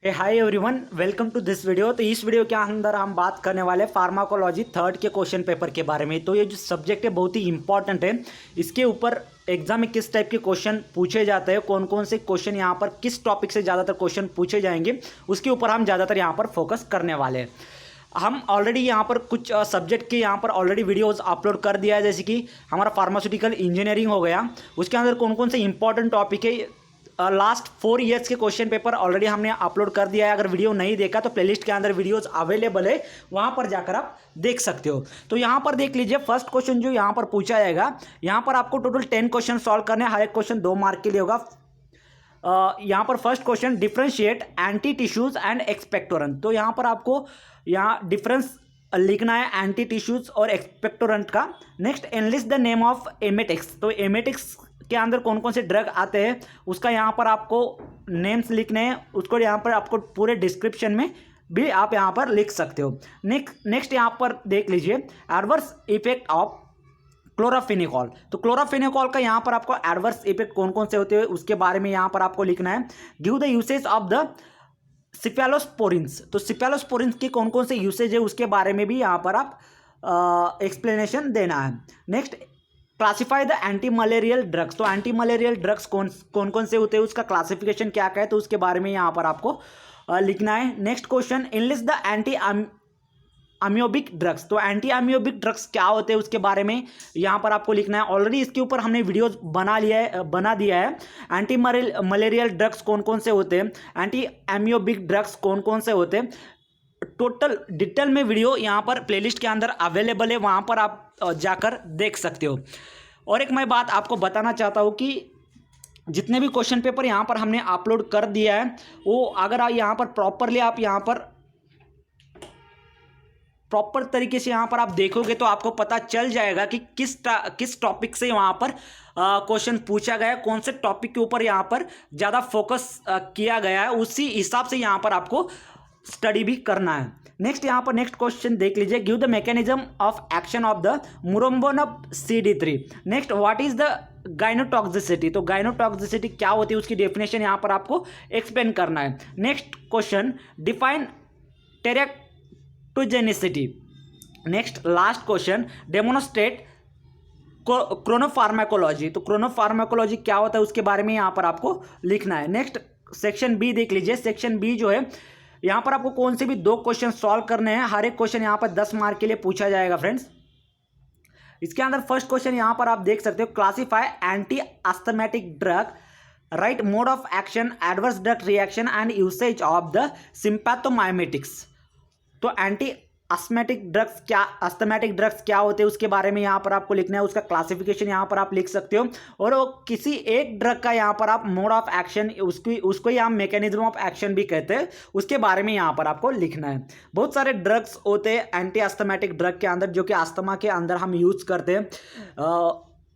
Hi everyone, welcome to this video. तो इस video के अंदर हम बात करने वाले हैं फार्माकोलॉजी थर्ड के क्वेश्चन पेपर के बारे में। तो ये जो सब्जेक्ट है बहुत ही इंपॉर्टेंट है। इसके ऊपर एग्जाम में किस टाइप के क्वेश्चन पूछे जाते हैं, कौन कौन से क्वेश्चन यहाँ पर किस टॉपिक से ज़्यादातर क्वेश्चन पूछे जाएंगे, उसके ऊपर हम ज़्यादातर यहाँ पर फोकस करने वाले हैं। हम ऑलरेडी यहाँ पर कुछ सब्जेक्ट के यहाँ पर ऑलरेडी वीडियोस अपलोड कर दिया है, जैसे कि हमारा फार्मास्यूटिकल इंजीनियरिंग हो गया। उसके अंदर कौन कौन से इंपॉर्टेंट टॉपिक है, लास्ट 4 ईयर्स के क्वेश्चन पेपर ऑलरेडी हमने अपलोड कर दिया है। अगर वीडियो नहीं देखा तो प्लेलिस्ट के अंदर वीडियोस अवेलेबल है, वहाँ पर जाकर आप देख सकते हो। तो यहाँ पर देख लीजिए, फर्स्ट क्वेश्चन जो यहाँ पर पूछा जाएगा, यहाँ पर आपको टोटल 10 क्वेश्चन सॉल्व करने हैं। हर एक क्वेश्चन 2 मार्क के लिए होगा। यहाँ पर first question, differentiate anti tissues and expectorant. तो यहाँ पर आपको यहाँ डिफरेंस लिखना है एंटी टिश्यूज और एक्सपेक्टोरेंट का। Next, analyst the name of emetics. तो एमेटिक्स के अंदर कौन कौन से ड्रग आते हैं उसका यहाँ पर आपको नेम्स लिखने हैं। उसको यहाँ पर आपको पूरे डिस्क्रिप्शन में भी आप यहाँ पर लिख सकते हो। नेक्स्ट यहाँ पर देख लीजिए, एडवर्स इफेक्ट ऑफ क्लोराफेनिकॉल। तो क्लोराफेनिकॉल का यहाँ पर आपको एडवर्स इफेक्ट कौन कौन से होते हैं उसके बारे में यहाँ पर आपको लिखना है। Give the usage of the सिफेलोस्पोरिन्स। तो सिफेलोस्पोरिन्स के कौन कौन से यूसेज है उसके बारे में भी यहाँ पर आप एक्सप्लेनेशन देना है। Next, classify the anti malarial drugs. तो एंटी मलेरियल ड्रग्स कौन कौन से होते हैं, उसका क्लासिफिकेशन क्या क्या है, तो उसके बारे में यहाँ पर आपको लिखना है। Next question, enlist the anti amoebic drugs. तो एंटी अम्योबिक ड्रग्स क्या होते हैं उसके बारे में यहाँ पर आपको लिखना है। ऑलरेडी इसके ऊपर हमने वीडियोस बना दिया है। एंटी मलेरियल ड्रग्स कौन कौन से होते हैं, एंटी अम्योबिक ड्रग्स कौन कौन से होते हैं, टोटल डिटेल में वीडियो यहाँ पर प्लेलिस्ट के अंदर अवेलेबल है, वहाँ पर आप जाकर देख सकते हो। और एक मैं बात आपको बताना चाहता हूँ कि जितने भी क्वेश्चन पेपर यहाँ पर हमने अपलोड कर दिया है, वो अगर आप यहाँ पर प्रॉपरली आप यहाँ पर प्रॉपर तरीके से यहाँ पर आप देखोगे तो आपको पता चल जाएगा कि किस टॉपिक से वहाँ पर क्वेश्चन पूछा गया है, कौन से टॉपिक के ऊपर यहाँ पर ज़्यादा फोकस किया गया है। उसी हिसाब से यहाँ पर आपको स्टडी भी करना है। नेक्स्ट यहाँ पर नेक्स्ट क्वेश्चन देख लीजिए, give the mechanism of action of the muromonab CD3। Next, what is the genotoxicity. तो गाइनोटॉक्सिसिटी क्या होती है उसकी डेफिनेशन यहाँ पर आपको एक्सप्लेन करना है। Next question, define teratogenicity. Next last question, demonstrate chronopharmacology. तो क्रोनोफार्माकोलॉजी क्या होता है उसके बारे में यहाँ पर आपको लिखना है। नेक्स्ट सेक्शन बी देख लीजिए, सेक्शन बी जो है यहाँ पर आपको कौन से भी 2 क्वेश्चन सॉल्व करने हैं। हर एक क्वेश्चन यहाँ पर 10 मार्क के लिए पूछा जाएगा फ्रेंड्स। इसके अंदर फर्स्ट क्वेश्चन यहाँ पर आप देख सकते हो, classify anti asthmatic drug, write mode of action, adverse drug reaction and usage of the sympathomimetics. तो एंटी अस्थमेटिक ड्रग्स क्या होते हैं उसके बारे में यहाँ पर आपको लिखना है। उसका क्लासिफिकेशन यहाँ पर आप लिख सकते हो, और वो किसी एक ड्रग का यहाँ पर आप मोड ऑफ एक्शन, उसको ही हम मैकेनिज्म ऑफ एक्शन भी कहते हैं, उसके बारे में यहाँ पर आपको लिखना है। बहुत सारे ड्रग्स होते हैं एंटी अस्थमेटिक ड्रग के अंदर, जो कि अस्थमा के अंदर हम यूज करते हैं।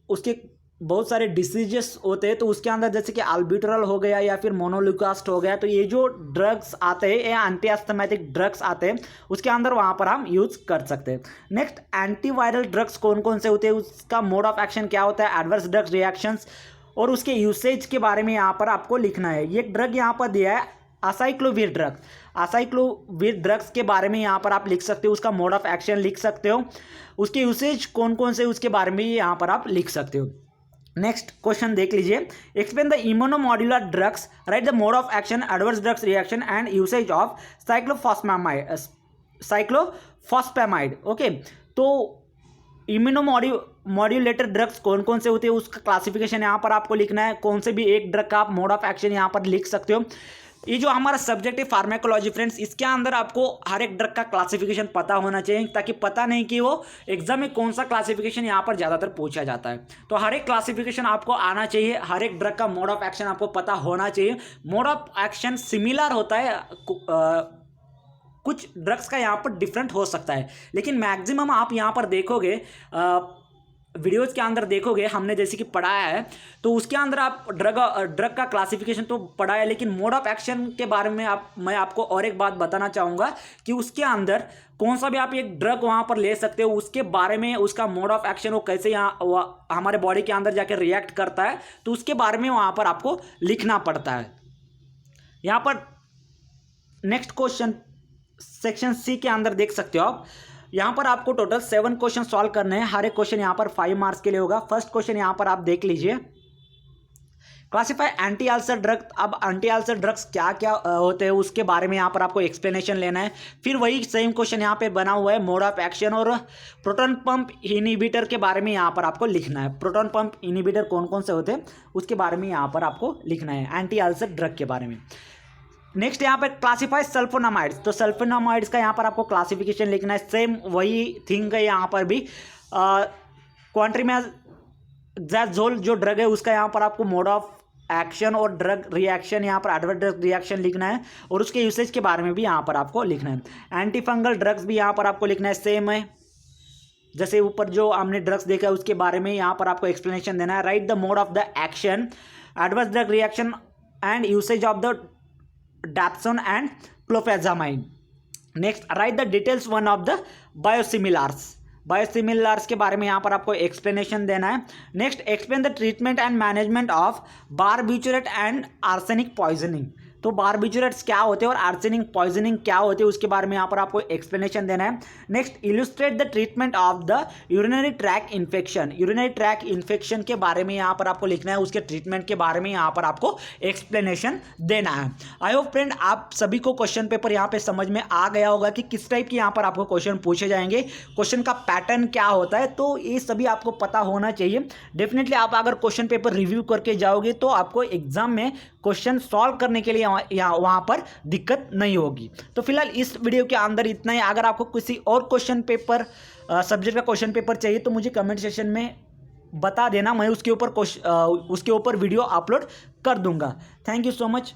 उसके बहुत सारे डिसीजेस होते हैं, तो उसके अंदर जैसे कि अल्ब्यूटरॉल हो गया या फिर मोनोल्यूकास्ट हो गया, तो ये जो ड्रग्स आते हैं, ये एंटी अस्थमेटिक ड्रग्स आते हैं, उसके अंदर वहाँ पर हम यूज कर सकते हैं। नेक्स्ट, एंटीवायरल ड्रग्स कौन कौन से होते हैं, उसका मोड ऑफ एक्शन क्या होता है, एडवर्स ड्रग रिएक्शंस और उसके यूसेज के बारे में यहाँ पर आपको लिखना है। ये ड्रग यहाँ पर दिया है असाइक्लोविर ड्रग। असाइक्लोविर ड्रग्स के बारे में यहाँ पर आप लिख सकते हो, उसका मोड ऑफ एक्शन लिख सकते हो, उसके यूसेज कौन कौन से उसके बारे में यहाँ पर आप लिख सकते हो। नेक्स्ट क्वेश्चन देख लीजिए, explain the immunomodulator drugs, write the mode of action, adverse drugs reaction and usage of cyclophosphamide. Okay, तो इम्यूनोमॉड्यूलेटर ड्रग्स कौन कौन से होते हैं उसका क्लासिफिकेशन यहाँ पर आपको लिखना है। कौन से भी एक ड्रग का आप मोड ऑफ एक्शन यहाँ पर लिख सकते हो। ये जो हमारा सब्जेक्ट है फार्माकोलॉजी फ्रेंड्स, इसके अंदर आपको हर एक ड्रग का क्लासिफिकेशन पता होना चाहिए, ताकि पता नहीं कि वो एग्जाम में कौन सा क्लासिफिकेशन यहाँ पर ज़्यादातर पूछा जाता है। तो हर एक क्लासिफिकेशन आपको आना चाहिए, हर एक ड्रग का मोड ऑफ एक्शन आपको पता होना चाहिए। मोड ऑफ एक्शन सिमिलर होता है, कुछ ड्रग्स का यहाँ पर डिफरेंट हो सकता है, लेकिन मैक्सिमम आप यहाँ पर देखोगे वीडियोज के अंदर देखोगे, हमने जैसे कि पढ़ाया है, तो उसके अंदर आप ड्रग का क्लासिफिकेशन तो पढ़ा है, लेकिन मोड ऑफ एक्शन के बारे में मैं आपको और एक बात बताना चाहूँगा कि उसके अंदर कौन सा भी आप एक ड्रग वहाँ पर ले सकते हो, उसके बारे में, उसका मोड ऑफ एक्शन वो कैसे यहाँ हमारे बॉडी के अंदर जाकर रिएक्ट करता है, तो उसके बारे में वहाँ पर आपको लिखना पड़ता है। यहाँ पर नेक्स्ट क्वेश्चन सेक्शन सी के अंदर देख सकते हो आप, यहाँ पर आपको टोटल 7 क्वेश्चन सॉल्व करने हैं। हर एक क्वेश्चन यहाँ पर 5 मार्क्स के लिए होगा। फर्स्ट क्वेश्चन यहाँ पर आप देख लीजिए, क्लासिफाई एंटी अल्सर ड्रग। अब एंटी अल्सर ड्रग्स क्या क्या होते हैं उसके बारे में यहाँ पर आपको एक्सप्लेनेशन लेना है। फिर वही सेम क्वेश्चन यहाँ पे बना हुआ है, मोड ऑफ एक्शन और प्रोटॉन पंप इनहिबिटर के बारे में यहाँ पर आपको लिखना है। प्रोटॉन पंप इनहिबिटर कौन कौन से होते हैं उसके बारे में यहाँ पर आपको लिखना है, एंटी अल्सर ड्रग के बारे में। नेक्स्ट यहाँ पे क्लासिफाई सल्फोनामाइड्स, तो सल्फोनामाइड्स का यहाँ पर आपको क्लासिफिकेशन लिखना है। सेम वही थिंग है यहाँ पर भी। क्वांट्रीमेज़ोल जो ड्रग है उसका यहाँ पर आपको मोड ऑफ एक्शन और ड्रग रिएक्शन, यहाँ पर एडवर्स ड्रग रिएक्शन लिखना है और उसके यूसेज के बारे में भी यहाँ पर आपको लिखना है। एंटी फंगल ड्रग्स भी यहाँ पर आपको लिखना है, सेम है जैसे ऊपर जो हमने ड्रग्स देखा है उसके बारे में यहाँ पर आपको एक्सप्लेनेशन देना है। Write the mode of the action, adverse drug reaction and usage of the dapsone and clofazimine. Next write the details one of the biosimilars, biosimilars के बारे में यहाँ पर आपको एक्सप्लेनेशन देना है। Next explain the treatment and management of barbiturate and arsenic poisoning, तो barbiturates क्या होते हैं और आर्सेनिक पॉइजनिंग क्या होते हैं उसके बारे में यहाँ पर आपको एक्सप्लेनेशन देना है। Next illustrate the treatment of the urinary track infection, urinary track infection के बारे में यहाँ पर आपको लिखना है, उसके ट्रीटमेंट के बारे में यहाँ पर आपको एक्सप्लेनेशन देना है। आई होप फ्रेंड आप सभी को क्वेश्चन पेपर यहाँ पे समझ में आ गया होगा कि किस टाइप के यहाँ पर आपको क्वेश्चन पूछे जाएंगे, क्वेश्चन का पैटर्न क्या होता है, तो ये सभी आपको पता होना चाहिए। डेफिनेटली आप अगर क्वेश्चन पेपर रिव्यू करके जाओगे तो आपको एग्जाम में क्वेश्चन सॉल्व करने के लिए वहाँ पर दिक्कत नहीं होगी। तो फिलहाल इस वीडियो के अंदर इतना ही। अगर आपको किसी और क्वेश्चन पेपर सब्जेक्ट का क्वेश्चन पेपर चाहिए तो मुझे कमेंट सेशन में बता देना, मैं उसके ऊपर वीडियो अपलोड कर दूंगा। Thank you so much.